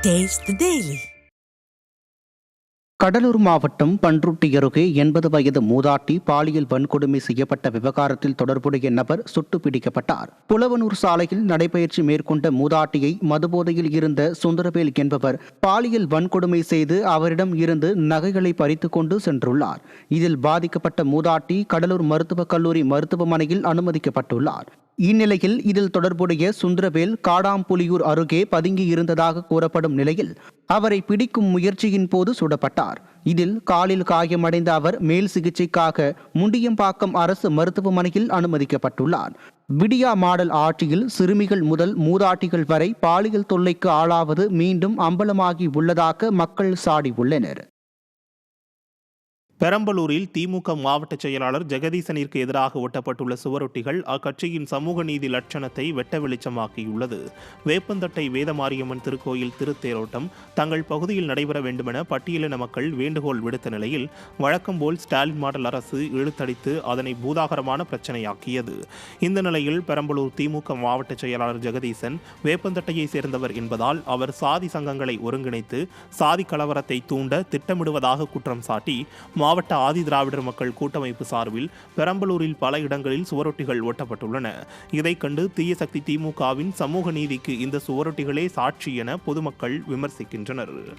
Taste the Daily. Cuddalore மாவட்டம் பன்ருட்டி அருகே 80 வயது மூதாட்டி பாலியல் வன்கொடுமை செய்யப்பட்ட விவகாரத்தில் தொடர்புடைய நபர் சுட்டு பிடிக்கப்பட்டார். புலவனூர் சாலையில் நடைபயிற்சி மேற்கொண்ட மூதாட்டியை மதுபோதையில் இருந்த சுந்தரவேல் என்பவர் பாலியல் வன்கொடுமை செய்து அவரிடம் இருந்து நகைகளை பறித்துக் கொண்டு சென்றுள்ளார். இதில் பாதிக்கப்பட்ட மூதாட்டி கடலூர் மருத்துவக் கல்லூரி மருத்துவமனையில் அனுமதிக்கப்பட்டுள்ளார். இந்நிலையில் இதில் தொடர்புடைய சுந்தரவேல் காடாம்புலியூர் அருகே பதுங்கி இருந்ததாக கூறப்படும் நிலையில் அவரை பிடிக்கும் முயற்சியின் போது சுடப்பட்டார். இதில் காலில் காயமடைந்த அவர் மேல் சிகிச்சைக்காக முண்டியம்பாக்கம் அரசு மருத்துவமனையில் அனுமதிக்கப்பட்டுள்ளார். விடியா மாடல் ஆட்சியில் சிறுமிகள் முதல் மூதாட்டிகள் வரை பாலியல் தொல்லைக்கு ஆளாவது மீண்டும் அம்பலமாகி உள்ளதாக மக்கள் சாடி உள்ளனர். பெரம்பலூரில் திமுக மாவட்ட செயலாளர் ஜெகதீசனிற்கு எதிராக ஒட்டப்பட்டுள்ள சுவரொட்டிகள் அக்கட்சியின் சமூக நீதி லட்சணத்தை வெட்ட வெளிச்சமாக்கியுள்ளது. வேப்பந்தட்டை வேதமாரியம்மன் திருக்கோயில் திருத்தேரோட்டம் தங்கள் பகுதியில் நடைபெற வேண்டுமென பட்டியலின மக்கள் வேண்டுகோள் விடுத்த நிலையில் வழக்கம்போல் ஸ்டாலின் மாடல் அரசு இழுத்தடித்து அதனை பூதாகரமான பிரச்சனையாக்கியது. இந்த நிலையில் பெரம்பலூர் திமுக மாவட்ட செயலாளர் ஜெகதீசன் வேப்பந்தட்டையை சேர்ந்தவர் என்பதால் அவர் சாதி சங்கங்களை ஒருங்கிணைத்து சாதி கலவரத்தை தூண்ட திட்டமிடுவதாக குற்றம் சாட்டி மாவட்ட ஆதி திராவிடர் மக்கள் கூட்டமைப்பு சார்பில் பெரம்பலூரில் பல இடங்களில் சுவரொட்டிகள் ஒட்டப்பட்டுள்ளன. இதைக் கண்டு தீய சக்தி திமுகவின் சமூக நீதிக்கு இந்த சுவரொட்டிகளே சாட்சி என பொதுமக்கள் விமர்சிக்கின்றனர்.